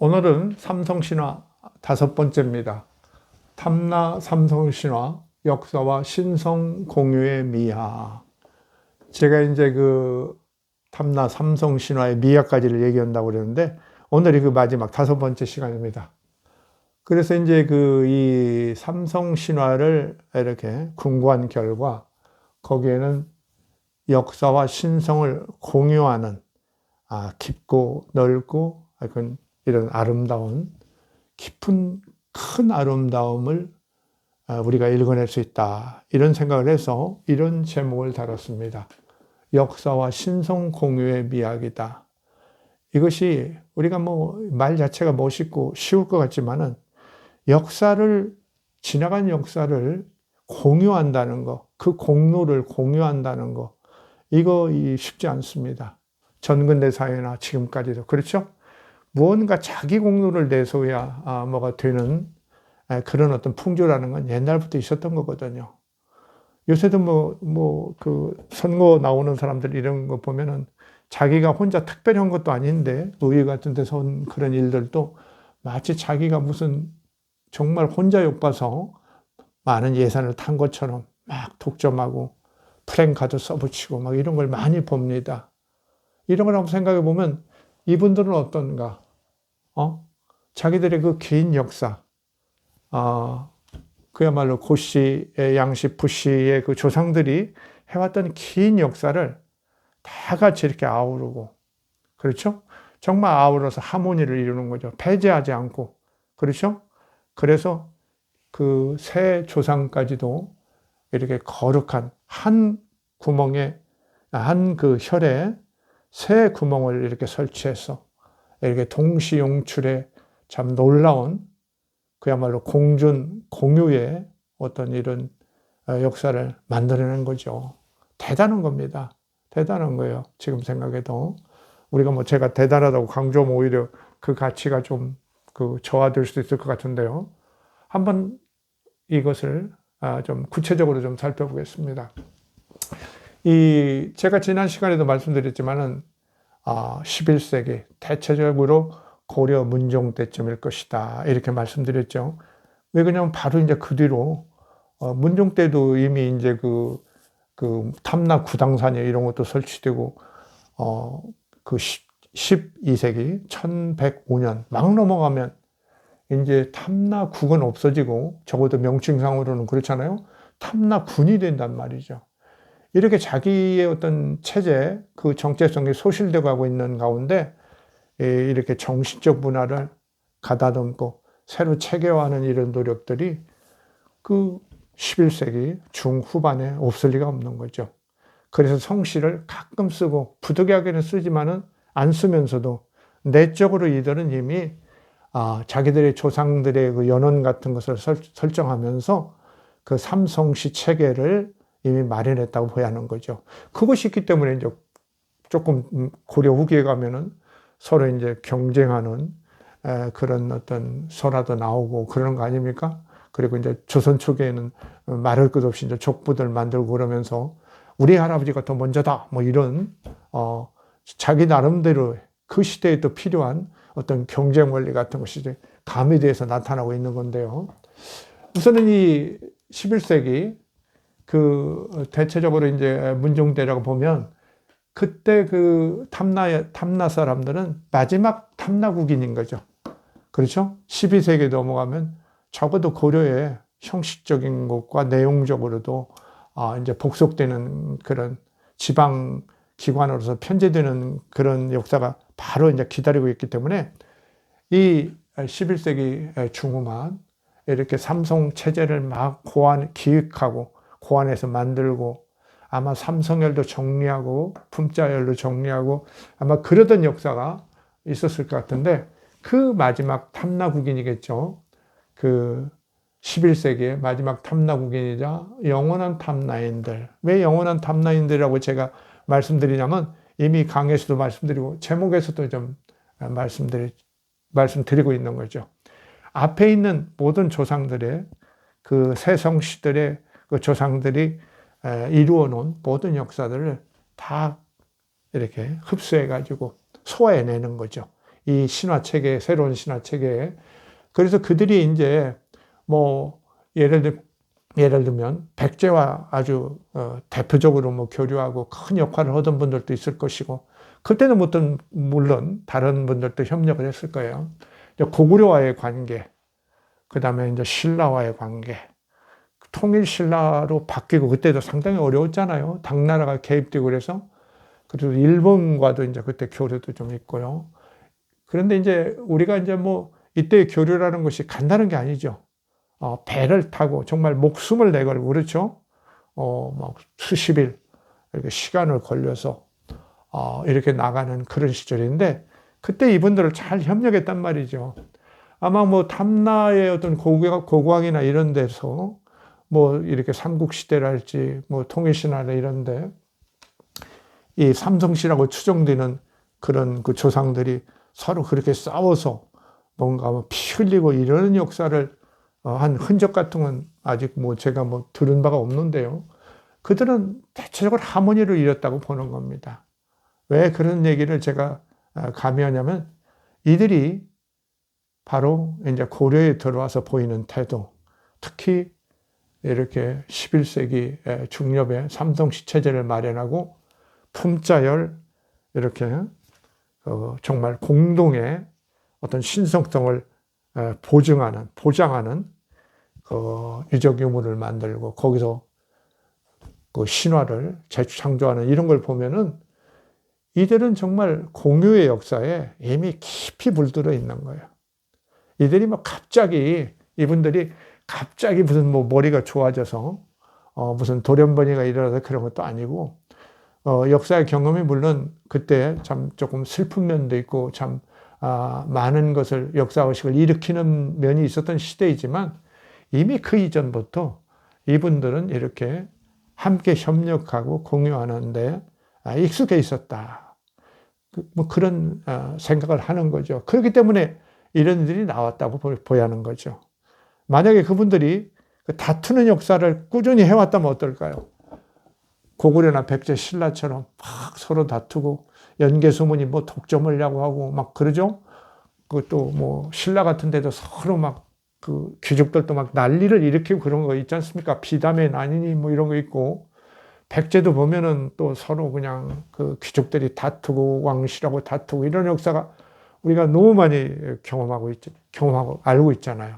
오늘은 삼성신화 5번째입니다. 탐나 삼성신화 역사와 신성 공유의 미학. 제가 이제 탐나 삼성신화의 미학까지를 얘기한다고 그러는데 오늘이 마지막 5번째 시간입니다. 그래서 이제 이 삼성신화를 이렇게 궁구한 결과 거기에는 역사와 신성을 공유하는 깊고 넓고 이런 아름다운 깊은 큰 아름다움을 우리가 읽어낼 수 있다, 이런 생각을 해서 이런 제목을 달았습니다. 역사와 신성 공유의 미학이다. 이것이 우리가 말 자체가 멋있고 쉬울 것 같지만은 지나간 역사를 공유한다는 거, 그 공로를 공유한다는 거, 이거 쉽지 않습니다. 전근대 사회나 지금까지도 그렇죠? 무언가 자기 공로를 내서야 뭐가 되는 그런 어떤 풍조라는 건 옛날부터 있었던 거거든요. 요새도 선거 나오는 사람들 이런 거 보면은 자기가 혼자 특별히 한 것도 아닌데 의회 같은 데서 온 그런 일들도 마치 자기가 무슨 정말 혼자 욕봐서 많은 예산을 탄 것처럼 막 독점하고 프랭카드 써붙이고 막 이런 걸 많이 봅니다. 이런 걸 한번 생각해 보면 이분들은 어떤가? 자기들의 긴 역사, 그야말로 고씨의 양씨, 부씨의 조상들이 해왔던 긴 역사를 다 같이 이렇게 아우르고, 그렇죠? 정말 아우러서 하모니를 이루는 거죠. 배제하지 않고, 그렇죠? 그래서 새 조상까지도 이렇게 거룩한 한 구멍에, 한 혈에 새 구멍을 이렇게 설치해서 이렇게 동시용출의 참 놀라운 그야말로 공유의 어떤 이런 역사를 만들어낸 거죠. 대단한 겁니다. 대단한 거예요. 지금 생각해도. 우리가 제가 대단하다고 강조하면 오히려 그 가치가 좀 저하될 수도 있을 것 같은데요. 한번 이것을 좀 구체적으로 좀 살펴보겠습니다. 제가 지난 시간에도 말씀드렸지만은 11세기 대체적으로 고려 문종 때쯤일 것이다, 이렇게 말씀드렸죠. 왜 그러냐면 바로 이제 그 뒤로 문종 때도 이미 이제 탐나 구당산이 이런 것도 설치되고 12세기 1105년 막 넘어가면 이제 탐나국은 없어지고 적어도 명칭상으로는 그렇잖아요. 탐나군이 된단 말이죠. 이렇게 자기의 어떤 체제, 정체성이 소실되어 가고 있는 가운데 이렇게 정신적 문화를 가다듬고 새로 체계화하는 이런 노력들이 11세기 중후반에 없을 리가 없는 거죠. 그래서 성씨를 가끔 쓰고 부득이하게는 쓰지만은 안 쓰면서도 내적으로 이들은 이미 자기들의 조상들의 연원 같은 것을 설정하면서 삼성씨 체계를 이미 마련했다고 봐야 하는 거죠. 그것이 있기 때문에 이제 조금 고려 후기에 가면은 서로 이제 경쟁하는 그런 어떤 설화도 나오고 그런 거 아닙니까? 그리고 이제 조선 초기에는 말할 것 없이 이제 족부들 만들고 그러면서 우리 할아버지가 더 먼저다, 이런 자기 나름대로 그 시대에 또 필요한 어떤 경쟁 원리 같은 것이 이제 가미돼서 나타나고 있는 건데요. 우선은 이 11세기 대체적으로 이제 문종대라고 보면 그때 탐나 사람들은 마지막 탐나국인인 거죠. 그렇죠? 12세기 넘어가면 적어도 고려의 형식적인 것과 내용적으로도 이제 복속되는 그런 지방 기관으로서 편제되는 그런 역사가 바로 이제 기다리고 있기 때문에 이 11세기 중후반 이렇게 삼성 체제를 막 기획하고 고안해서 만들고 아마 삼성열도 정리하고 품자열도 정리하고 아마 그러던 역사가 있었을 것 같은데 마지막 탐나국인이겠죠. 11세기의 마지막 탐나국인이자 영원한 탐나인들. 왜 영원한 탐나인들이라고 제가 말씀드리냐면 이미 강에서도 말씀드리고 제목에서도 좀 말씀드리고 있는 거죠. 앞에 있는 모든 조상들의 새성씨들의 조상들이 이루어 놓은 모든 역사들을 다 이렇게 흡수해 가지고 소화해내는 거죠. 이 신화 체계, 새로운 신화 체계에. 그래서 그들이 이제 뭐 예를 들면 백제와 아주 대표적으로 뭐 교류하고 큰 역할을 하던 분들도 있을 것이고, 그때는 물론 다른 분들도 협력을 했을 거예요. 고구려와의 관계, 그 다음에 이제 신라와의 관계, 통일 신라로 바뀌고, 그때도 상당히 어려웠잖아요. 당나라가 개입되고 그래서. 그리고 일본과도 이제 그때 교류도 좀 있고요. 그런데 이제 우리가 이제 뭐 이때의 교류라는 것이 간단한 게 아니죠. 배를 타고 정말 목숨을 내걸고, 그렇죠? 막 수십일 이렇게 시간을 걸려서 이렇게 나가는 그런 시절인데, 그때 이분들을 잘 협력했단 말이죠. 아마 뭐 탐나의 어떤 고고학이나 이런 데서 뭐 이렇게 삼국시대랄지 뭐 통일신화나 이런데 이 삼성시라고 추정되는 그런 그 조상들이 서로 그렇게 싸워서 뭔가 뭐 피 흘리고 이러는 역사를 한 흔적 같은 건 아직 뭐 제가 뭐 들은 바가 없는데요. 그들은 대체적으로 하모니를 이뤘다고 보는 겁니다. 왜 그런 얘기를 제가 감히 하냐면, 이들이 바로 이제 고려에 들어와서 보이는 태도, 특히 이렇게 11세기 중엽에 삼성시 체제를 마련하고 품자열 이렇게 정말 공동의 어떤 신성성을 보장하는 유적 유물을 만들고 거기서 그 신화를 재창조하는 이런 걸 보면은, 이들은 정말 공유의 역사에 이미 깊이 물들어 있는 거예요. 이들이 뭐 이분들이 갑자기 무슨 뭐 머리가 좋아져서 무슨 돌연변이가 일어나서 그런 것도 아니고, 역사의 경험이 물론 그때 참 조금 슬픈 면도 있고 참 많은 것을, 역사의식을 일으키는 면이 있었던 시대이지만, 이미 그 이전부터 이분들은 이렇게 함께 협력하고 공유하는데 익숙해 있었다. 뭐 그런 생각을 하는 거죠. 그렇기 때문에 이런 일이 나왔다고 보야 하는 거죠. 만약에 그분들이 다투는 역사를 꾸준히 해왔다면 어떨까요? 고구려나 백제, 신라처럼 막 서로 다투고 연개소문이 뭐 독점하려고 하고 막 그러죠. 그것도 뭐 신라 같은 데도 서로 막 그 귀족들도 막 난리를 일으키고 그런 거 있지 않습니까? 비담의 난이니 뭐 이런 거 있고, 백제도 보면은 또 서로 그냥 그 귀족들이 다투고 왕실하고 다투고 이런 역사가 우리가 너무 많이 경험하고 알고 있잖아요.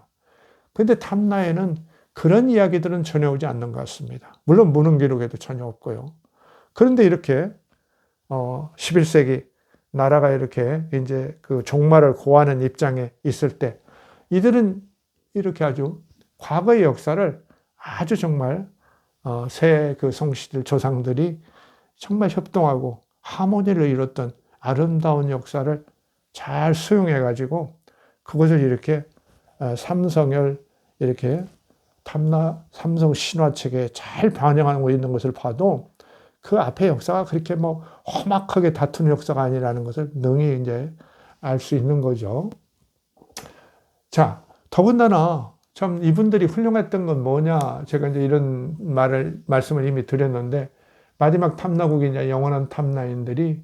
근데 탐나에는 그런 이야기들은 전혀 오지 않는 것 같습니다. 물론 문헌기록에도 전혀 없고요. 그런데 이렇게 11세기 나라가 이렇게 이제 그 종말을 고하는 입장에 있을 때, 이들은 이렇게 아주 과거의 역사를 아주 정말 새 그 성씨들 조상들이 정말 협동하고 하모니를 이뤘던 아름다운 역사를 잘 수용해 가지고 그것을 이렇게 삼성을 이렇게 삼성 신화책에 잘 반영하고 있는 것을 봐도, 그 앞에 역사가 그렇게 뭐 험악하게 다투는 역사가 아니라는 것을 능히 이제 알 수 있는 거죠. 자, 더군다나 참 이분들이 훌륭했던 건 뭐냐, 제가 이제 이런 말씀을 이미 드렸는데, 마지막 탐나국이 이제 영원한 탐나인들이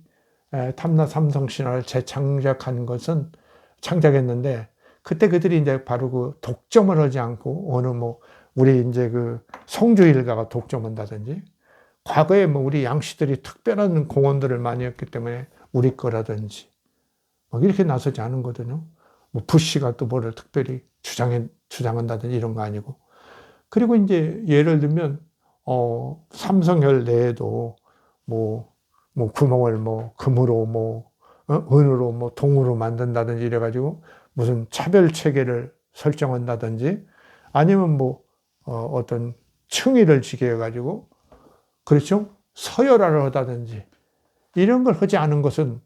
탐나 삼성 신화를 창작했는데, 그때 그들이 이제 바로 그 독점을 하지 않고 어느 뭐 우리 이제 그 성주 일가가 독점한다든지, 과거에 뭐 우리 양씨들이 특별한 공헌들을 많이 했기 때문에 우리 거라든지 막 이렇게 나서지 않은 거거든요. 뭐 부씨가 또 뭐를 특별히 주장한다든지 이런 거 아니고. 그리고 이제 예를 들면 삼성혈 내에도 뭐 구멍을 뭐 금으로 뭐 은으로 뭐 동으로 만든다든지 이래가지고 무슨 차별 체계를 설정한다든지, 아니면 뭐 어떤 층위를 지게 해가지고, 그렇죠? 서열화를 하다든지 이런 걸 하지 않은 것은,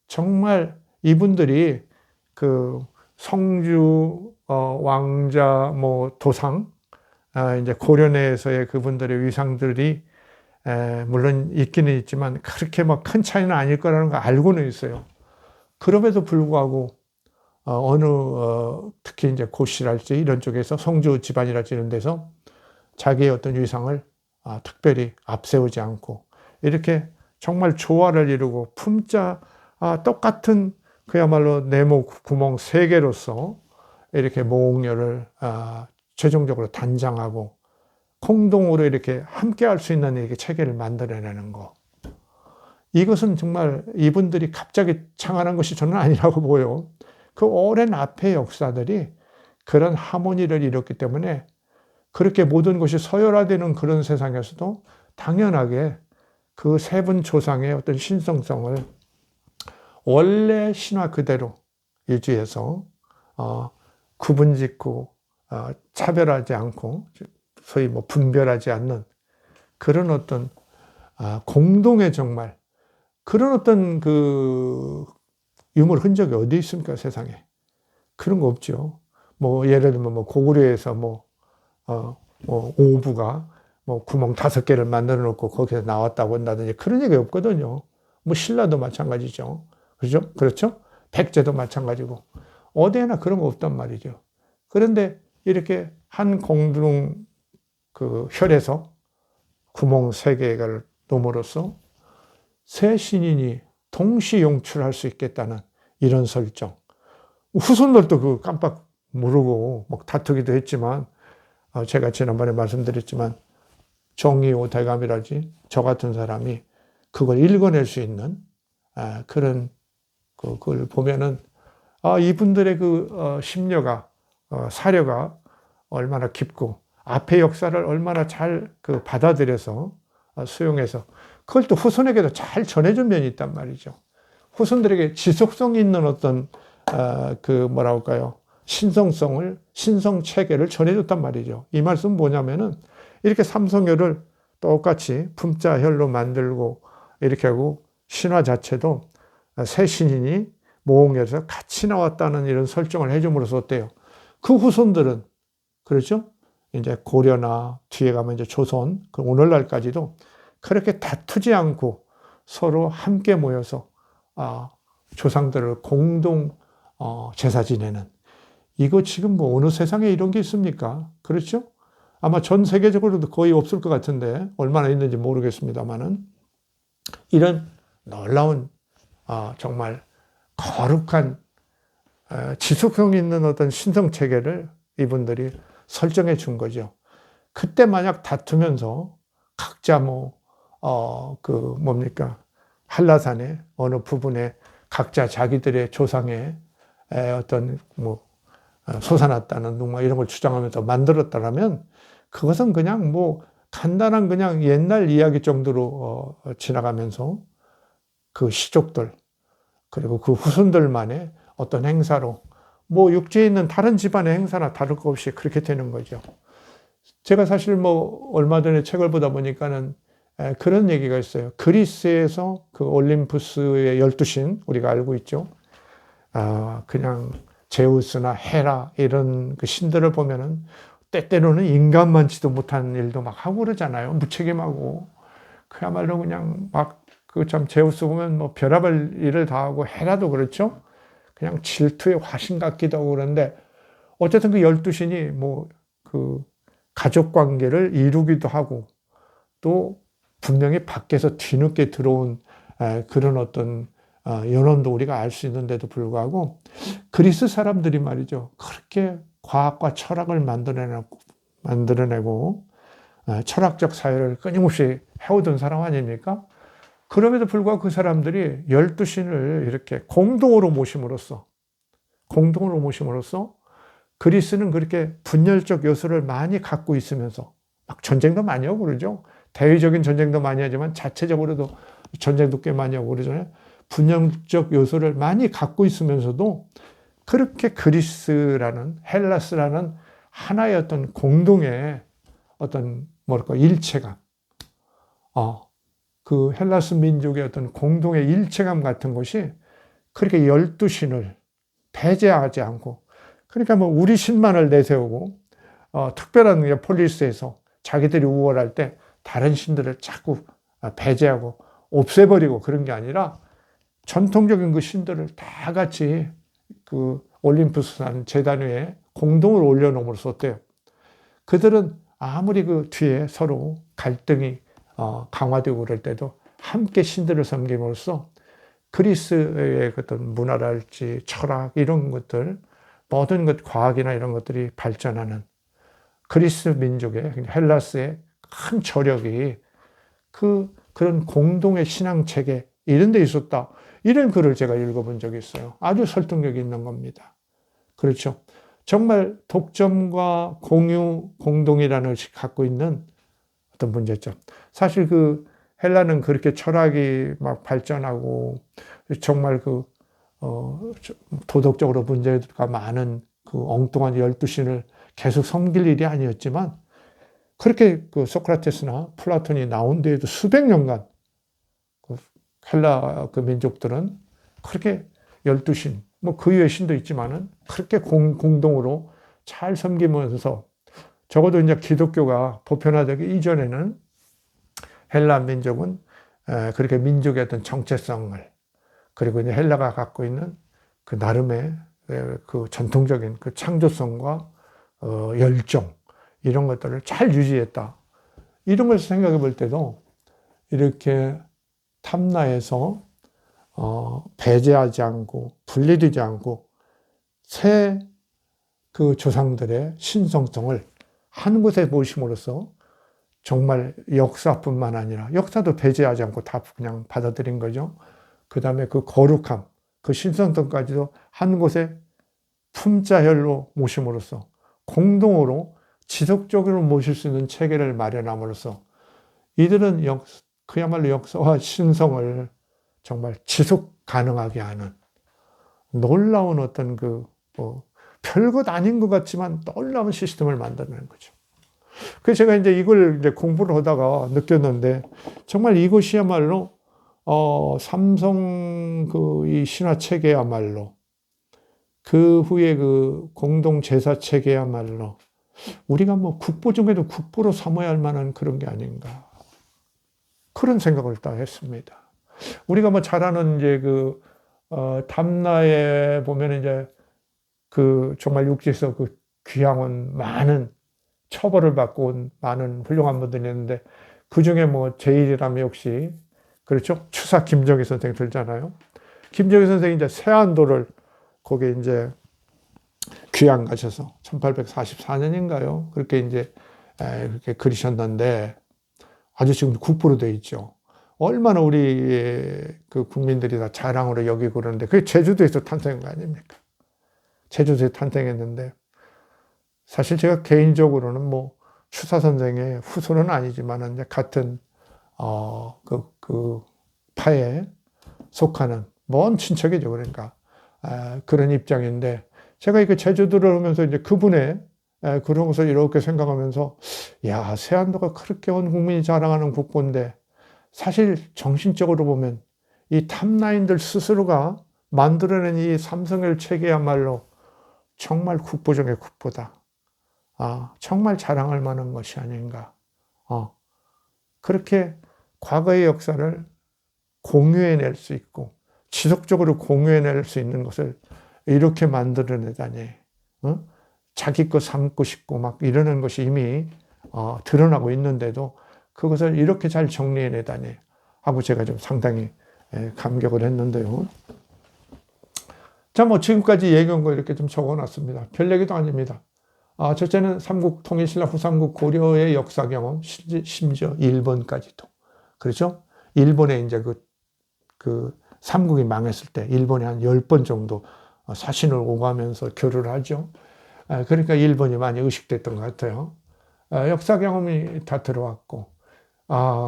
정말 이분들이 그 성주 왕자 뭐 도상, 이제 고려내에서의 그분들의 위상들이 물론 있기는 있지만 그렇게 막 큰 차이는 아닐 거라는 걸 알고는 있어요. 그럼에도 불구하고 특히 이제 고씨랄지 이런 쪽에서 성주 집안이랄지 이런 데서 자기의 어떤 위상을 특별히 앞세우지 않고 이렇게 정말 조화를 이루고 품자 똑같은 그야말로 네모 구멍 3개로서 이렇게 모홍렬을 최종적으로 단장하고 공동으로 이렇게 함께 할 수 있는 이렇게 체계를 만들어내는 거. 이것은 정말 이분들이 갑자기 창안한 것이 저는 아니라고 보여요. 그 오랜 앞의 역사들이 그런 하모니를 이뤘기 때문에 그렇게 모든 것이 서열화되는 그런 세상에서도 당연하게 그 세 분 조상의 어떤 신성성을 원래 신화 그대로 유지해서 구분짓고 차별하지 않고 소위 뭐 분별하지 않는 그런 어떤 공동의 정말 그런 어떤 그 유물 흔적이 어디 있습니까, 세상에? 그런 거 없죠. 뭐 예를 들면 뭐 고구려에서 뭐 오부가 뭐 구멍 5개를 만들어 놓고 거기서 나왔다고 한다든지 그런 얘기 없거든요. 뭐 신라도 마찬가지죠. 그렇죠? 그렇죠? 백제도 마찬가지고 어디에나 그런 거 없단 말이죠. 그런데 이렇게 한 공동 그 혈에서 구멍 3개를 놓음으로써 세 신인이 동시 용출할 수 있겠다는 이런 설정. 후손들도 그 깜빡 모르고 막 다투기도 했지만 제가 지난번에 말씀드렸지만 정의호 대감이라지 저 같은 사람이 그걸 읽어낼 수 있는 그런 그걸 보면은 이분들의 그 심려가 사려가 얼마나 깊고 앞의 역사를 얼마나 잘 그 받아들여서 수용해서 그걸 또 후손에게도 잘 전해준 면이 있단 말이죠. 후손들에게 지속성 있는 어떤 그 뭐라 할까요? 신성 체계를 전해줬단 말이죠. 이 말씀 뭐냐면은 이렇게 삼성혈을 똑같이 품자혈로 만들고 이렇게 하고 신화 자체도 세 신인이 모홍에서 같이 나왔다는 이런 설정을 해줌으로써 어때요? 그 후손들은 그렇죠? 이제 고려나 뒤에 가면 이제 조선, 그 오늘날까지도 그렇게 다투지 않고 서로 함께 모여서 조상들을 공동 제사 지내는 이거 지금 뭐 어느 세상에 이런 게 있습니까? 그렇죠? 아마 전 세계적으로도 거의 없을 것 같은데 얼마나 있는지 모르겠습니다만은 이런 놀라운 정말 거룩한 지속성 있는 어떤 신성 체계를 이분들이 설정해 준 거죠. 그때 만약 다투면서 각자 뭡니까? 한라산의 어느 부분에 각자 자기들의 조상의 어떤 솟아났다는 둥마 이런 걸 주장하면서 만들었다라면 그것은 그냥 간단한 그냥 옛날 이야기 정도로 지나가면서 그 시족들 그리고 그 후손들만의 어떤 행사로 육지에 있는 다른 집안의 행사나 다를 것 없이 그렇게 되는 거죠. 제가 사실 얼마 전에 책을 보다 보니까는 그런 얘기가 있어요. 그리스에서 그 올림푸스의 12신 우리가 알고 있죠. 그냥 제우스나 헤라 이런 그 신들을 보면은 때때로는 인간만치도 못한 일도 막 하고 그러잖아요. 무책임하고. 그야말로 그냥 참 제우스 보면 별의별 일을 다 하고 헤라도 그렇죠. 그냥 질투의 화신 같기도 하고 그런데 어쨌든 그 12신이 그 가족 관계를 이루기도 하고 또 분명히 밖에서 뒤늦게 들어온 그런 어떤 연원도 우리가 알 수 있는데도 불구하고 그리스 사람들이 말이죠. 그렇게 과학과 철학을 만들어내고 철학적 사회를 끊임없이 해오던 사람 아닙니까? 그럼에도 불구하고 그 사람들이 12신을 이렇게 공동으로 모심으로써 그리스는 그렇게 분열적 요소를 많이 갖고 있으면서 막 전쟁도 많이 하고 그러죠. 대외적인 전쟁도 많이 하지만 자체적으로도 전쟁도 꽤 많이 하고 그러잖아요. 분열적 요소를 많이 갖고 있으면서도 그렇게 그리스라는 헬라스라는 하나의 어떤 공동의 어떤 일체감, 그 헬라스 민족의 어떤 공동의 일체감 같은 것이 그렇게 12신을 배제하지 않고 그러니까 우리 신만을 내세우고 특별한 게 폴리스에서 자기들이 우월할 때 다른 신들을 자꾸 배제하고 없애버리고 그런 게 아니라 전통적인 그 신들을 다 같이 그 올림푸스라는 제단 위에 공동으로 올려놓음으로써 어때요? 그들은 아무리 그 뒤에 서로 갈등이 강화되고 그럴 때도 함께 신들을 섬김으로써 그리스의 어떤 문화랄지 철학 이런 것들, 모든 것 과학이나 이런 것들이 발전하는 그리스 민족의 헬라스의 큰 저력이 그런 공동의 신앙 체계 이런 데 있었다. 이런 글을 제가 읽어본 적이 있어요. 아주 설득력이 있는 겁니다. 그렇죠. 정말 독점과 공유, 공동이라는 것이 갖고 있는 어떤 문제점. 사실 헬라는 그렇게 철학이 막 발전하고 정말 도덕적으로 문제가 많은 엉뚱한 12신을 계속 섬길 일이 아니었지만 그렇게 소크라테스나 플라톤이 나온 뒤에도 수백 년간 헬라 민족들은 그렇게 12신, 뭐 그 외의 신도 있지만은 그렇게 공동으로 잘 섬기면서 적어도 이제 기독교가 보편화되기 이전에는 헬라 민족은 그렇게 민족의 어떤 정체성을 그리고 이제 헬라가 갖고 있는 나름의 전통적인 창조성과 열정 이런 것들을 잘 유지했다. 이런 걸 생각해 볼 때도 이렇게 탐나에서 배제하지 않고 분리되지 않고 새 조상들의 신성성을 한 곳에 모심으로써 정말 역사뿐만 아니라 역사도 배제하지 않고 다 그냥 받아들인 거죠. 그 다음에 거룩함, 신성성까지도 한 곳에 품자혈로 모심으로써 공동으로 지속적으로 모실 수 있는 체계를 마련함으로써 이들은 그야말로 역사와 신성을 정말 지속 가능하게 하는 놀라운 어떤 별것 아닌 것 같지만 놀라운 시스템을 만드는 거죠. 그래서 제가 이제 이걸 이제 공부를 하다가 느꼈는데 정말 이것이야말로 삼성 이 신화 체계야말로 그 후에 공동 제사 체계야말로 우리가 뭐 국보 중에도 국보로 삼아야 할 만한 그런 게 아닌가 그런 생각을 딱 했습니다. 우리가 뭐 잘 아는 이제 담나에 보면 이제 정말 육지에서 귀향 많은 처벌을 받고 온 많은 훌륭한 분들이 있는데 그 중에 뭐 제일이라면 역시 그렇죠. 추사 김정희 선생 들잖아요. 김정희 선생이 이제 세안도를 거기에 이제 귀향 가셔서 1844년인가요? 그렇게 이제 그렇게 그리셨는데 아주 지금 국보로 되어 있죠. 얼마나 우리 국민들이 다 자랑으로 여기고 그러는데 그게 제주도에서 탄생한 거 아닙니까? 제주도에 탄생했는데 사실 제가 개인적으로는 뭐 추사 선생의 후손은 아니지만 이제 같은 파에 속하는 먼 친척이죠. 그러니까 그런 입장인데 제가 이렇게 제주도를 하면서 이제 그분의 그런 것을 이렇게 생각하면서 야 세안도가 그렇게 온 국민이 자랑하는 국보인데 사실 정신적으로 보면 이 탑라인들 스스로가 만들어낸 이 삼성열 체계야말로 정말 국보 중의 국보다. 정말 자랑할 만한 것이 아닌가. 그렇게 과거의 역사를 공유해낼 수 있고 지속적으로 공유해낼 수 있는 것을 이렇게 만들어내다니 자기 거 삼고 싶고 막 이러는 것이 이미 드러나고 있는데도 그것을 이렇게 잘 정리해내다니 하고 제가 좀 상당히 감격을 했는데요. 자, 뭐 지금까지 얘기한 거 이렇게 좀 적어놨습니다. 별 얘기도 아닙니다. 첫째는 삼국 통일신라 후삼국 고려의 역사 경험, 심지어 일본까지도. 그렇죠? 일본에 이제 삼국이 망했을 때 일본이 한 10번 정도 사신을 오가면서 교류를 하죠. 그러니까 일본이 많이 의식됐던 것 같아요. 역사 경험이 다 들어왔고.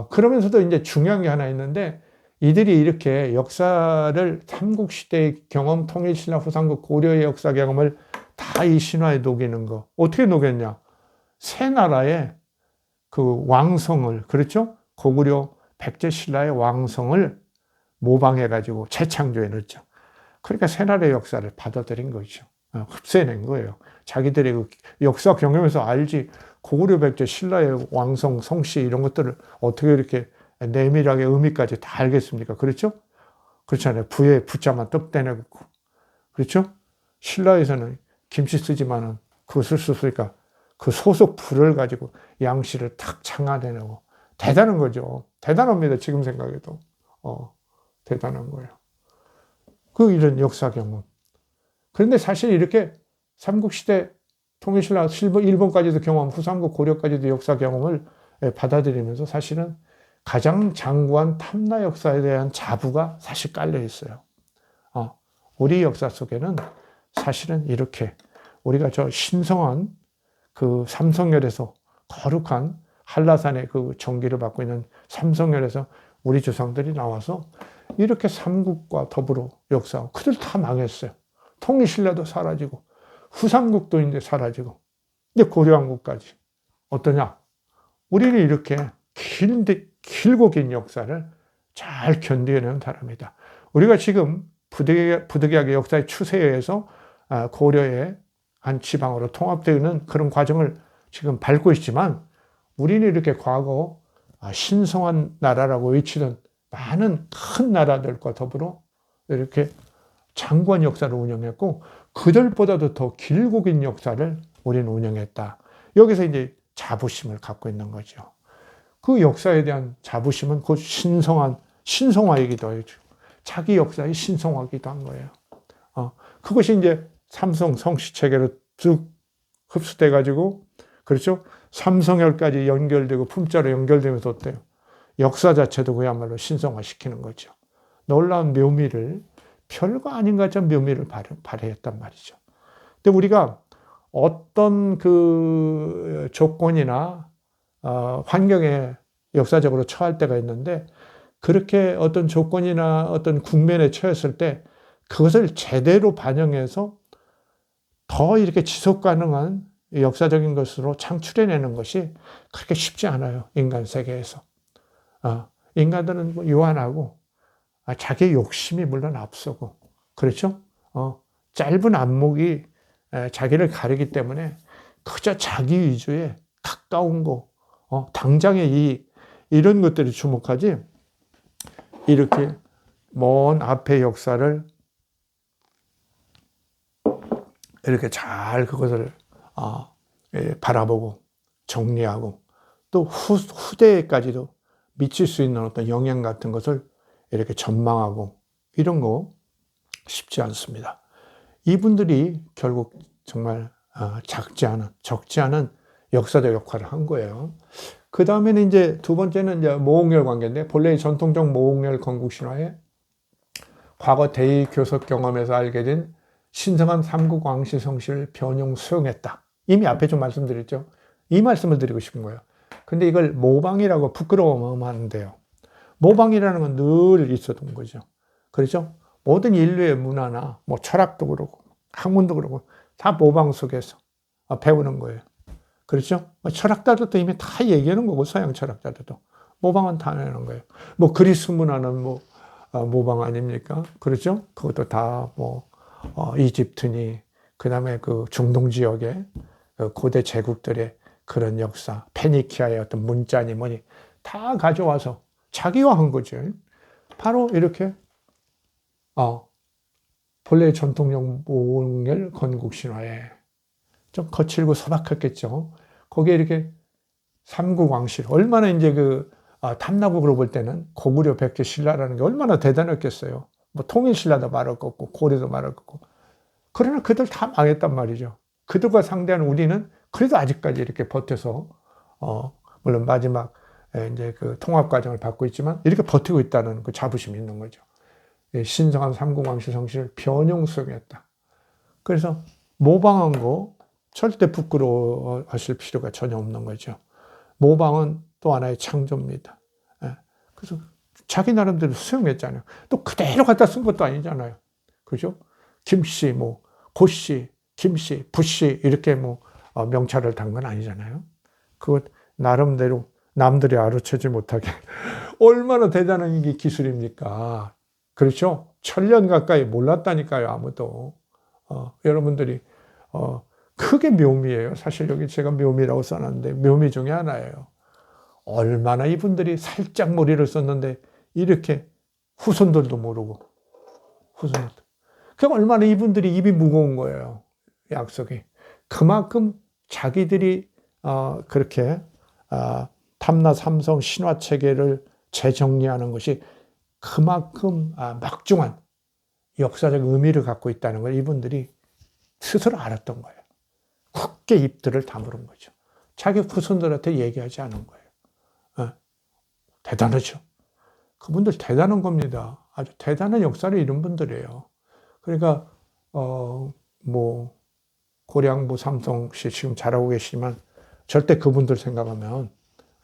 그러면서도 이제 중요한 게 하나 있는데 이들이 이렇게 역사를 삼국시대의 경험, 통일신라 후삼국 고려의 역사 경험을 다 이 신화에 녹이는 거. 어떻게 녹였냐? 세 나라의 왕성을, 그렇죠? 고구려 백제신라의 왕성을 모방해가지고 재창조해 넣었죠. 그러니까 세 나라의 역사를 받아들인 거죠. 흡수해낸 거예요. 자기들의 역사 경험에서 알지 고구려 백제 신라의 왕성, 성씨 이런 것들을 어떻게 이렇게 내밀하게 의미까지 다 알겠습니까? 그렇죠? 그렇잖아요. 부에 부자만 떡대내고 그렇죠? 신라에서는 김씨 쓰지만은 그것을 썼으니까 그 소속 부를 가지고 양씨를 탁 창아내고 대단한 거죠. 대단합니다. 지금 생각해도. 대단한 거예요. 이런 역사 경험. 그런데 사실 이렇게 삼국시대 통일신라 일본까지도 경험, 후삼국 고려까지도 역사 경험을 받아들이면서 사실은 가장 장구한 탐나 역사에 대한 자부가 사실 깔려 있어요. 우리 역사 속에는 사실은 이렇게 우리가 저 신성한 그 삼성열에서 거룩한 한라산의 그 정기를 받고 있는 삼성열에서 우리 조상들이 나와서 이렇게 삼국과 더불어 역사하고 그들 다 망했어요. 통일신라도 사라지고 후삼국도 이제 사라지고 이제 고려왕국까지 어떠냐? 우리는 이렇게 길고 긴 역사를 잘 견뎌내는 사람이다. 우리가 지금 부득이하게 역사의 추세에 의해서 고려의 한 지방으로 통합되는 그런 과정을 지금 밟고 있지만 우리는 이렇게 과거 신성한 나라라고 외치던 많은 큰 나라들과 더불어 이렇게 장구한 역사를 운영했고 그들보다도 더 길고 긴 역사를 우리는 운영했다. 여기서 이제 자부심을 갖고 있는 거죠. 그 역사에 대한 자부심은 곧 신성화이기도 하죠. 자기 역사의 신성화이기도 한 거예요. 그것이 이제 삼성 성시체계로 쭉 흡수돼가지고, 그렇죠? 삼성열까지 연결되고 품자로 연결되면서 어때요? 역사 자체도 그야말로 신성화시키는 거죠. 놀라운 묘미를, 별거 아닌 것처럼 묘미를 발휘했단 말이죠. 근데 우리가 어떤 그 조건이나 환경에 역사적으로 처할 때가 있는데 그렇게 어떤 조건이나 어떤 국면에 처했을 때 그것을 제대로 반영해서 더 이렇게 지속 가능한 역사적인 것으로 창출해내는 것이 그렇게 쉽지 않아요. 인간 세계에서. 인간들은 뭐 유한하고 자기의 욕심이 물론 앞서고 그렇죠? 짧은 안목이 자기를 가리기 때문에 그저 자기 위주의 가까운 거, 당장의 이익 이런 것들을 주목하지 이렇게 먼 앞의 역사를 이렇게 잘 그것을 바라보고 정리하고 또 후대에까지도 미칠 수 있는 어떤 영향 같은 것을 이렇게 전망하고 이런 거 쉽지 않습니다. 이분들이 결국 정말 적지 않은 역사적 역할을 한 거예요. 그 다음에는 이제 두 번째는 이제 모홍열 관계인데 본래 전통적 모홍열 건국신화에 과거 대의 교섭 경험에서 알게 된 신성한 삼국 왕실 성씨를 변형 수용했다. 이미 앞에 좀 말씀드렸죠. 이 말씀을 드리고 싶은 거예요. 근데 이걸 모방이라고 부끄러워하면 안 돼요. 모방이라는 건 늘 있었던 거죠. 그렇죠? 모든 인류의 문화나 뭐 철학도 그렇고 학문도 그렇고 다 모방 속에서 배우는 거예요. 그렇죠? 철학자들도 이미 다 얘기하는 거고 서양 철학자들도 모방은 다 하는 거예요. 뭐 그리스 문화는 뭐 모방 아닙니까? 그렇죠? 그것도 다 뭐 이집트니 그다음에 그 중동 지역의 고대 제국들의 그런 역사, 페니키아의 어떤 문자니 뭐니 다 가져와서 자기화한 거죠. 바로 이렇게 본래의 전통적 모홍열 건국신화에 좀 거칠고 소박했겠죠. 거기에 이렇게 삼국 왕실 얼마나 이제 탐나국으로 볼 때는 고구려 백제 신라라는 게 얼마나 대단했겠어요. 뭐 통일신라도 말할 것 없고 고려도 말할 것 없고. 그러나 그들 다 망했단 말이죠. 그들과 상대하는 우리는 그래도 아직까지 이렇게 버텨서 물론 마지막 이제 그 통합 과정을 받고 있지만 이렇게 버티고 있다는 그 자부심이 있는 거죠. 신성한 삼국 왕실 성씨를 변형 수용했다. 그래서 모방한 거 절대 부끄러워하실 필요가 전혀 없는 거죠. 모방은 또 하나의 창조입니다. 그래서 자기 나름대로 수용했잖아요. 또 그대로 갖다 쓴 것도 아니잖아요. 그죠? 김씨, 뭐, 고씨, 김씨, 부씨, 이렇게 뭐, 명찰을 단 건 아니잖아요. 그것 나름대로 남들이 알아채지 못하게. 얼마나 대단한 이게 기술입니까? 그렇죠? 1000년 가까이 몰랐다니까요, 아무도. 여러분들이, 크게 묘미예요. 사실 여기 제가 묘미라고 써놨는데, 묘미 중에 하나예요. 얼마나 이분들이 살짝 머리를 썼는데, 이렇게 후손들도 모르고, 후손들. 그럼 얼마나 이분들이 입이 무거운 거예요. 약속이. 그만큼 자기들이, 그렇게, 탐나 삼성 신화 체계를 재정리하는 것이 그만큼 막중한 역사적 의미를 갖고 있다는 걸 이분들이 스스로 알았던 거예요. 굳게 입들을 다무른 거죠. 자기 후손들한테 얘기하지 않은 거예요. 대단하죠. 그분들 대단한 겁니다. 아주 대단한 역사를 이룬 분들이에요. 그러니까 고량부 삼성시 지금 잘하고 계시지만 절대 그분들 생각하면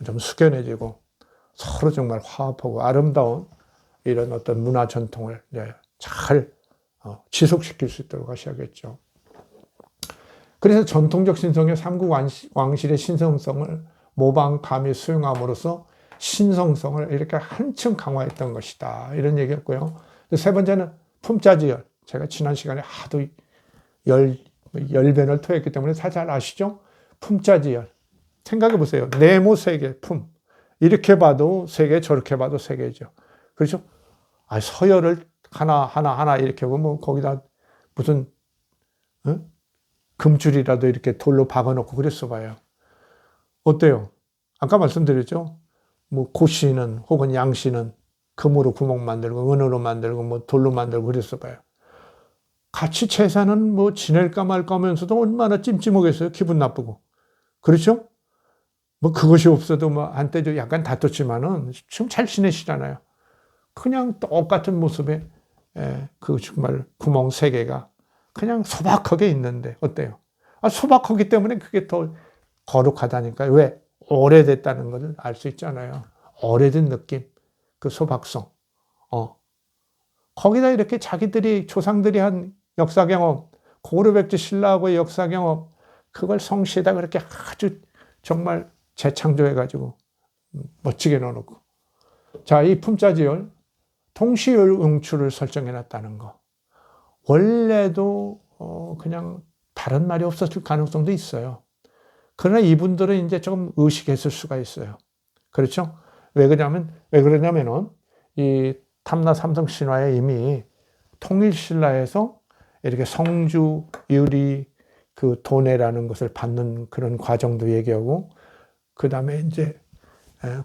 좀 숙연해지고 서로 정말 화합하고 아름다운 이런 어떤 문화 전통을 잘 지속시킬 수 있도록 하셔야겠죠. 그래서 전통적 신성의 삼국 왕실의 신성성을 모방, 가미, 수용함으로써 신성성을 이렇게 한층 강화했던 것이다. 이런 얘기였고요. 세 번째는 품자지열. 제가 지난 시간에 하도 열변을 토했기 때문에 잘 아시죠? 품자지열. 생각해 보세요. 네모 세 개, 품. 이렇게 봐도 세 개, 저렇게 봐도 세 개죠. 그렇죠? 서열을 하나 이렇게 보면 거기다 무슨 금줄이라도 이렇게 돌로 박아놓고 그랬어 봐요. 어때요? 아까 말씀드렸죠? 고씨는 혹은 양씨는 금으로 구멍 만들고 은으로 만들고 돌로 만들고 그랬어 봐요. 같이 제사는 지낼까 말까 하면서도 얼마나 찜찜하겠어요. 기분 나쁘고. 그렇죠? 그것이 없어도 한때 좀 약간 다퉜지만은 지금 잘 지내시잖아요. 그냥 똑같은 모습에 정말 구멍 세 개가 그냥 소박하게 있는데 어때요? 소박하기 때문에 그게 더 거룩하다니까요. 왜? 오래됐다는 걸 알 수 있잖아요. 오래된 느낌, 그 소박성. 거기다 이렇게 자기들이 조상들이 한 역사 경험, 고려백제 신라하고의 역사 경험, 그걸 성시에다 그렇게 아주 정말 재창조해가지고 멋지게 넣어놓고. 자, 이 품자지열, 동시용추를 설정해놨다는 거. 원래도 그냥 다른 말이 없었을 가능성도 있어요. 그러나 이분들은 이제 조금 의식했을 수가 있어요. 그렇죠? 왜 그러냐면은 이 탐나 삼성 신화에 이미 통일신라에서 이렇게 성주, 유리, 그 도내라는 것을 받는 그런 과정도 얘기하고, 그 다음에 이제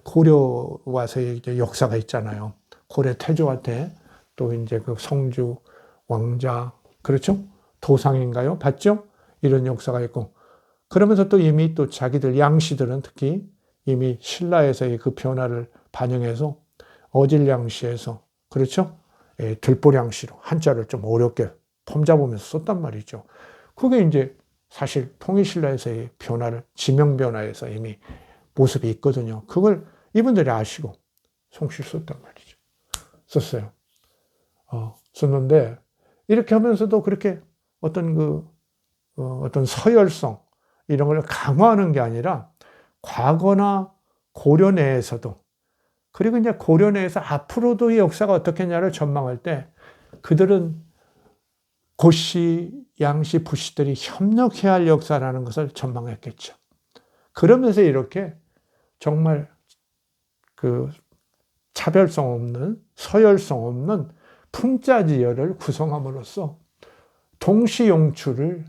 고려 와서의 이제 역사가 있잖아요. 고려 태조한테 또 이제 그 성주 왕자, 그렇죠? 도상인가요? 봤죠? 이런 역사가 있고, 그러면서 또 이미 또 자기들 양씨들은 특히 이미 신라에서의 그 변화를 반영해서 어질양씨에서, 그렇죠? 들보량씨로 한자를 좀 어렵게 폼 잡으면서 썼단 말이죠. 그게 이제 사실 통일신라에서의 변화를, 지명변화에서 이미 모습이 있거든요. 그걸 이분들이 아시고 송시를 썼단 말이죠. 썼어요. 썼는데 이렇게 하면서도 그렇게 어떤 어떤 서열성 이런 걸 강화하는 게 아니라 과거나 고려 내에서도, 그리고 이제 고려 내에서 앞으로도 이 역사가 어떻겠냐를 전망할 때 그들은 고씨, 양씨, 부씨들이 협력해야 할 역사라는 것을 전망했겠죠. 그러면서 이렇게 정말 그 차별성 없는, 서열성 없는 품자지열을 구성함으로써 동시용추를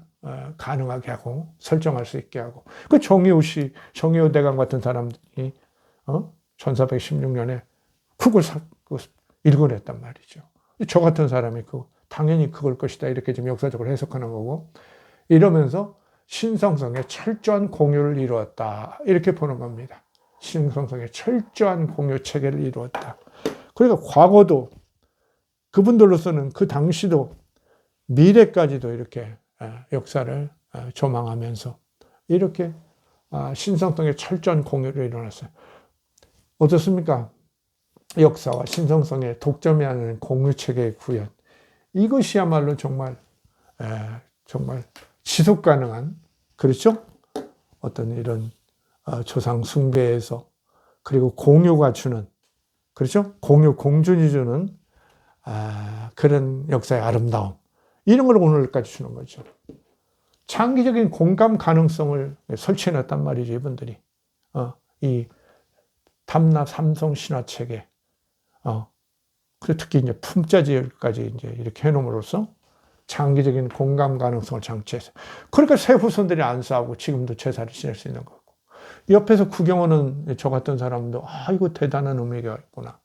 가능하게 하고 설정할 수 있게 하고, 그 정의호 대감 같은 사람이 1416년에 그걸 읽어냈단 말이죠. 저 같은 사람이 당연히 그걸 것이다 이렇게 좀 역사적으로 해석하는 거고, 이러면서 신성성의 철저한 공유를 이루었다 이렇게 보는 겁니다. 신성성의 철저한 공유 체계를 이루었다. 그러니까 과거도 그분들로서는 그 당시도 미래까지도 이렇게 역사를 조망하면서 이렇게 신성성의 철저한 공유를 이뤄냈어요. 어떻습니까? 역사와 신성성의 독점이 아닌 공유체계의 구현. 이것이야말로 정말 지속 가능한, 그렇죠? 어떤 이런 조상 숭배에서, 그리고 공유가 주는, 그렇죠? 공준이 주는 그런 역사의 아름다움. 이런 걸 오늘까지 주는 거죠. 장기적인 공감 가능성을 설치해놨단 말이죠, 이분들이. 이 탐나 삼성 신화체계. 그리고 특히 이제 품자지열까지 이제 이렇게 해놓음으로써 장기적인 공감 가능성을 장치해서. 그러니까 새 후손들이 안 싸우고 지금도 제사를 지낼 수 있는 거고. 옆에서 구경하는 저 같은 사람도, 이거 대단한 의미가 있구나.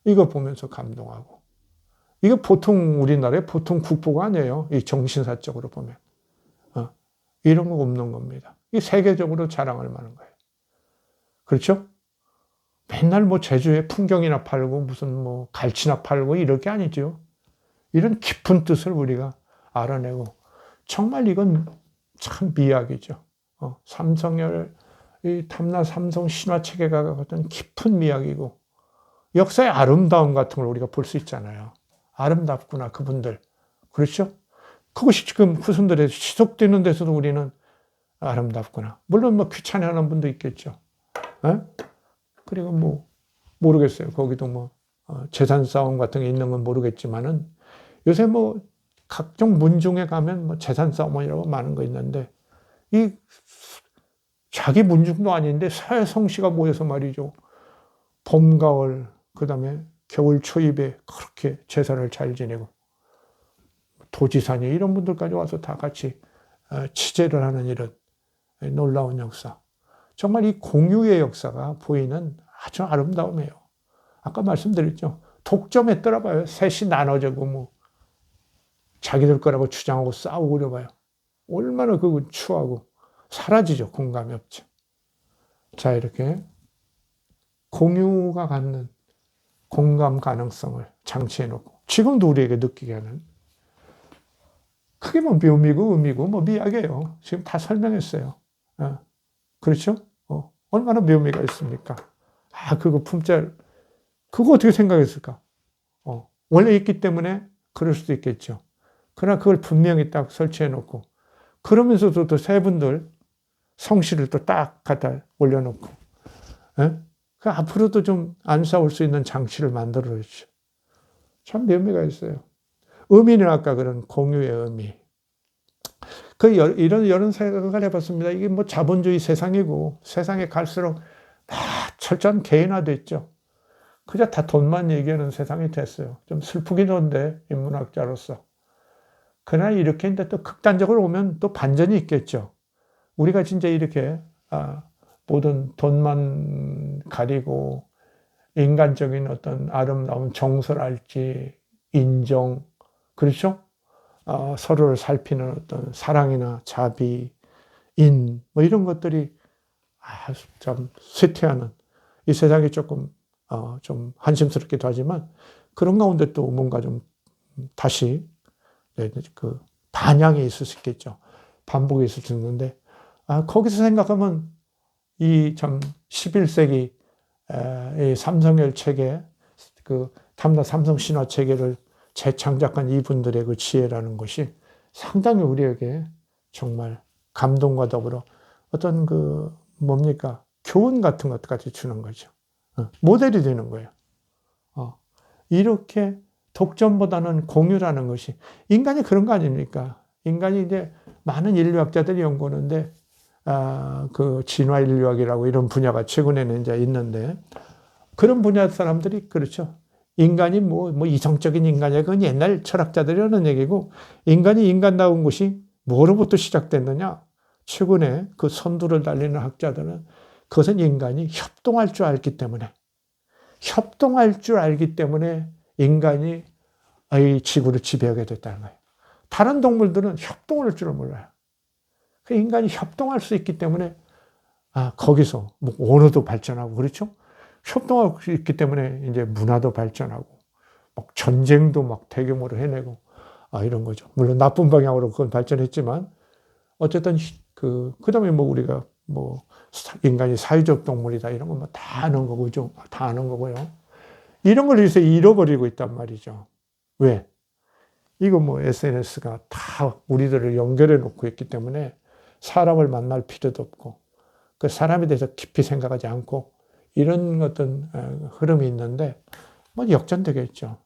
이거 보면서 감동하고. 이게 보통 우리나라의 보통 국보가 아니에요. 이 정신사적으로 보면. 이런 거 없는 겁니다. 이 세계적으로 자랑할 만한 거예요. 그렇죠? 맨날 뭐 제주에 풍경이나 팔고 무슨 뭐 갈치나 팔고 이럴 게 아니죠. 이런 깊은 뜻을 우리가 알아내고 정말 이건 참 미학이죠. 삼성열 이 탐나 삼성 신화 체계가 어떤 깊은 미학이고 역사의 아름다움 같은 걸 우리가 볼 수 있잖아요. 아름답구나 그분들. 그렇죠? 그것이 지금 후손들에서 지속되는 데서도 우리는 아름답구나. 물론 뭐 귀찮아하는 분도 있겠죠. 에? 그리고 뭐 모르겠어요. 거기도 뭐 재산 싸움 같은 게 있는 건 모르겠지만은 요새 뭐 각종 문중에 가면 뭐 재산 싸움이라고 많은 거 있는데 이 자기 문중도 아닌데 서성씨가 모여서 말이죠. 봄, 가을, 그 다음에 겨울 초입에 그렇게 제사를 잘 지내고 도지사니 이런 분들까지 와서 다 같이 취재를 하는 이런 놀라운 역사. 정말 이 공유의 역사가 보이는 아주 아름다움이에요. 아까 말씀드렸죠. 독점에 떨어봐요. 셋이 나눠지고 뭐 자기들 거라고 주장하고 싸우고 그래봐요. 얼마나 그거 추하고 사라지죠. 공감이 없죠. 자, 이렇게 공유가 갖는 공감 가능성을 장치해놓고 지금도 우리에게 느끼게 하는 그게 뭐 묘미고 의미고 뭐 미학이에요. 지금 다 설명했어요. 그렇죠? 얼마나 묘미가 있습니까? 그거 품절 그거 어떻게 생각했을까? 원래 있기 때문에 그럴 수도 있겠죠. 그러나 그걸 분명히 딱 설치해놓고 그러면서도 또 세 분들 성씨를 또 딱 갖다 올려놓고 그 앞으로도 좀 안 싸울 수 있는 장치를 만들어야죠. 참 묘미가 있어요. 의미는 아까 그런 공유의 의미. 이런 생각을 해봤습니다. 이게 뭐 자본주의 세상이고 세상에 갈수록 철저한 개인화됐죠. 그저 다 돈만 얘기하는 세상이 됐어요. 좀 슬프긴 한데 인문학자로서. 그러나 이렇게 이제 또 극단적으로 오면 또 반전이 있겠죠. 우리가 진짜 이렇게 모든 돈만 가리고 인간적인 어떤 아름다운 정서랄지 인정, 그렇죠? 서로를 살피는 어떤 사랑이나 자비, 뭐 이런 것들이 참 쇠퇴하는 이 세상이 조금 좀 한심스럽기도 하지만 그런 가운데 또 뭔가 좀 다시 그 반향이 있을 수 있겠죠. 반복이 있을 수 있는데 거기서 생각하면 이 참 11세기 이 삼성열 체계 그 탐나 삼성 신화 체계를 재창작한 이분들의 그 지혜라는 것이 상당히 우리에게 정말 감동과 더불어 어떤 그 뭡니까 교훈 같은 것까지 주는 거죠. 모델이 되는 거예요. 이렇게 독점보다는 공유라는 것이 인간이 그런 거 아닙니까? 인간이 이제 많은 인류학자들이 연구하는데 그 진화 인류학이라고 이런 분야가 최근에는 이제 있는데 그런 분야 사람들이 그렇죠. 인간이 뭐 이성적인 인간이야. 그건 옛날 철학자들이 하는 얘기고 인간이 인간다운 것이 뭐로부터 시작됐느냐? 최근에 그 선두를 달리는 학자들은 그것은 인간이 협동할 줄 알기 때문에 인간이 이 지구를 지배하게 됐다는 거예요. 다른 동물들은 협동을 할 줄을 몰라요. 인간이 협동할 수 있기 때문에 거기서 뭐 언어도 발전하고 그렇죠? 협동하고 있기 때문에 이제 문화도 발전하고 막 전쟁도 막 대규모로 해내고 이런 거죠. 물론 나쁜 방향으로 그건 발전했지만 어쨌든 그다음에 뭐 우리가 뭐 인간이 사회적 동물이다 이런 건 뭐 다 아는 거고죠. 다 아는 거고요. 이런 걸 요새 잃어버리고 있단 말이죠. 왜? 이거 뭐 SNS가 다 우리들을 연결해 놓고 있기 때문에 사람을 만날 필요도 없고 그 사람에 대해서 깊이 생각하지 않고 이런 어떤 흐름이 있는데 뭐 역전되겠죠.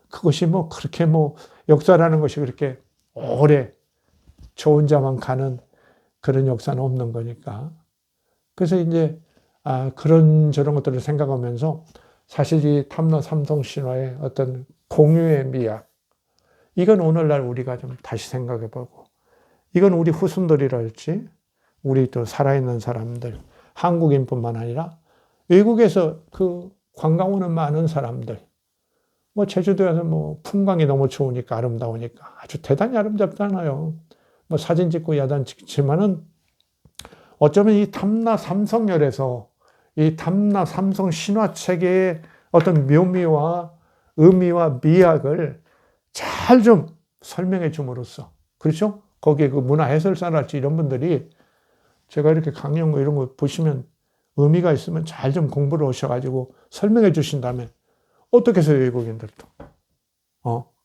그것이 뭐 그렇게 뭐 역사라는 것이 그렇게 오래 저 혼자만 가는 그런 역사는 없는 거니까. 그래서 이제 그런 저런 것들을 생각하면서 사실 이 탐나 삼성 신화의 어떤 공유의 미학 이건 오늘날 우리가 좀 다시 생각해 보고 이건 우리 후손들이랄지 우리 또 살아있는 사람들 한국인뿐만 아니라 외국에서 그 관광 오는 많은 사람들 뭐 제주도에서 뭐 풍광이 너무 좋으니까 아름다우니까 아주 대단히 아름답잖아요. 뭐 사진 찍고 야단 찍지만은 어쩌면 이 탐나 삼성열에서 이 탐나 삼성 신화 체계의 어떤 묘미와 의미와 미학을 잘 좀 설명해 줌으로써, 그렇죠? 거기에 그 문화 해설사랄지 이런 분들이 제가 이렇게 강연 거 이런 거 보시면 의미가 있으면 잘 좀 공부를 하셔가지고 설명해 주신다면 어떻게 해서 외국인들도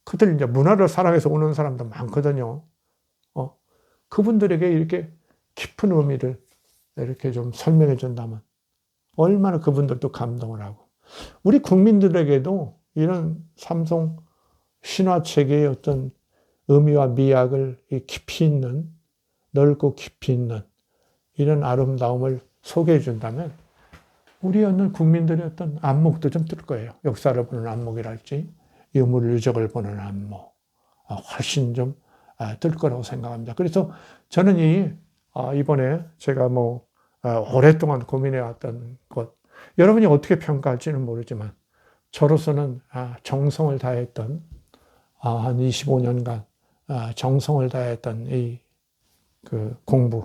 그들 이제 문화를 사랑해서 오는 사람도 많거든요. 그분들에게 이렇게 깊은 의미를 이렇게 좀 설명해 준다면 얼마나 그분들도 감동을 하고, 우리 국민들에게도 이런 삼성 신화체계의 어떤 의미와 미학을 깊이 있는, 넓고 깊이 있는 이런 아름다움을 소개해 준다면 우리 어느 국민들의 어떤 안목도 좀 뜰 거예요. 역사를 보는 안목이랄지 유물유적을 보는 안목 훨씬 좀 뜰 거라고 생각합니다. 그래서 저는 이번에 제가 뭐 오랫동안 고민해 왔던 것, 여러분이 어떻게 평가할지는 모르지만 저로서는 정성을 다했던 한 25년간 정성을 다했던 이 그 공부,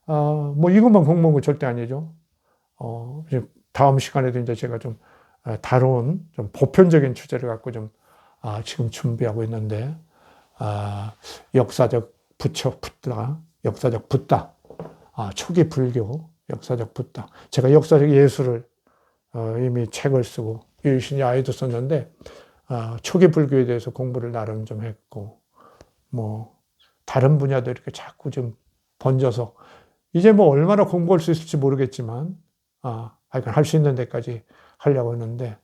뭐 이것만 공부한 거 절대 아니죠. 다음 시간에도 이제 제가 좀 다룬 좀 보편적인 주제를 갖고 좀 지금 준비하고 있는데, 역사적 부처 붓다, 역사적 붓다, 초기 불교 역사적 붓다. 제가 역사적 예술을 이미 책을 쓰고 유일신이 아이도 썼는데 초기 불교에 대해서 공부를 나름 좀 했고, 뭐 다른 분야도 이렇게 자꾸 좀 번져서 이제 뭐 얼마나 공부할 수 있을지 모르겠지만 하여간 할 수 있는 데까지 하려고 하는데,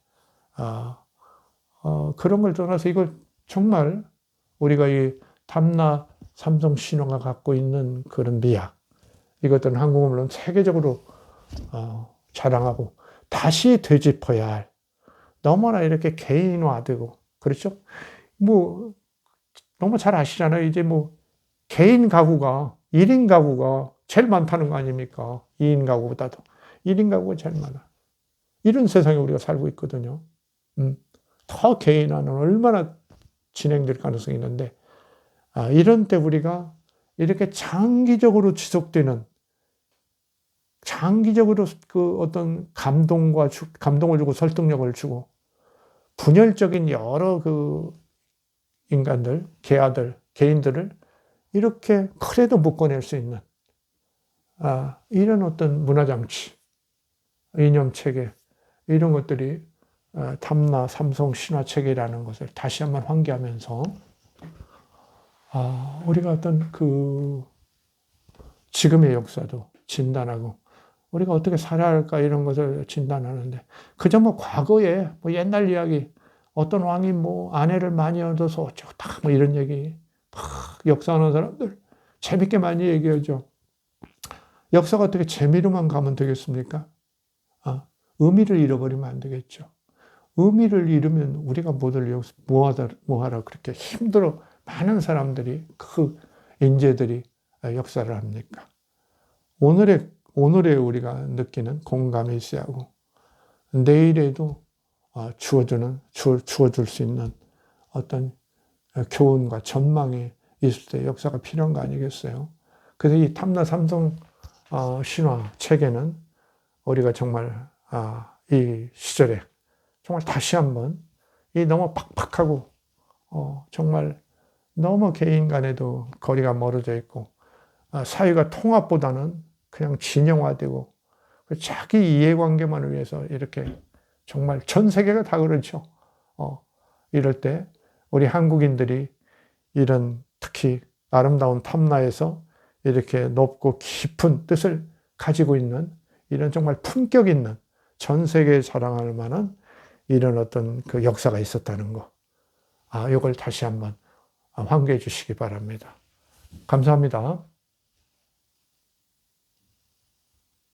그런 걸 떠나서 이걸 정말 우리가 이 탐나 삼성 신화가 갖고 있는 그런 미학, 이것들은 한국은 물론 세계적으로 자랑하고 다시 되짚어야 할, 너무나 이렇게 개인화되고, 그렇죠? 뭐 너무 잘 아시잖아요. 이제 뭐 개인 가구가 1인 가구가 제일 많다는 거 아닙니까? 2인 가구보다도 1인 가구가 제일 많아. 이런 세상에 우리가 살고 있거든요. 더 개인화는 얼마나 진행될 가능성이 있는데, 이런 때 우리가 이렇게 장기적으로 지속되는, 장기적으로 그 어떤 감동을 주고 설득력을 주고 분열적인 여러 그 인간들, 개인들을 이렇게 그래도 묶어낼 수 있는 이런 어떤 문화장치, 이념체계, 이런 것들이 탐나 삼성 신화체계라는 것을 다시 한번 환기하면서 우리가 어떤 그 지금의 역사도 진단하고 우리가 어떻게 살아야 할까 이런 것을 진단하는데, 그저 뭐 과거에 뭐 옛날 이야기, 어떤 왕이 뭐 아내를 많이 얻어서 어쩌다 뭐 이런 얘기 막 역사하는 사람들 재밌게 많이 얘기하죠. 역사가 어떻게 재미로만 가면 되겠습니까? 의미를 잃어버리면 안 되겠죠. 의미를 잃으면 우리가 뭐하라 그렇게 힘들어 많은 사람들이, 그 인재들이 역사를 합니까? 오늘의 우리가 느끼는 공감이 있어야 하고, 내일에도 주어줄 수 있는 어떤 교훈과 전망이 있을 때 역사가 필요한 거 아니겠어요? 그래서 이 탐나 삼성 신화 체계는 우리가 정말 이 시절에 정말 다시 한번 이 너무 팍팍하고 정말 너무 개인 간에도 거리가 멀어져 있고 사회가 통합보다는 그냥 진영화되고 자기 이해관계만을 위해서 이렇게 정말 전 세계가 다 그렇죠. 이럴 때 우리 한국인들이 이런 특히 아름다운 탐나에서 이렇게 높고 깊은 뜻을 가지고 있는 이런 정말 품격 있는 전 세계에 자랑할 만한 이런 어떤 그 역사가 있었다는 거. 이걸 다시 한번 환기해 주시기 바랍니다. 감사합니다.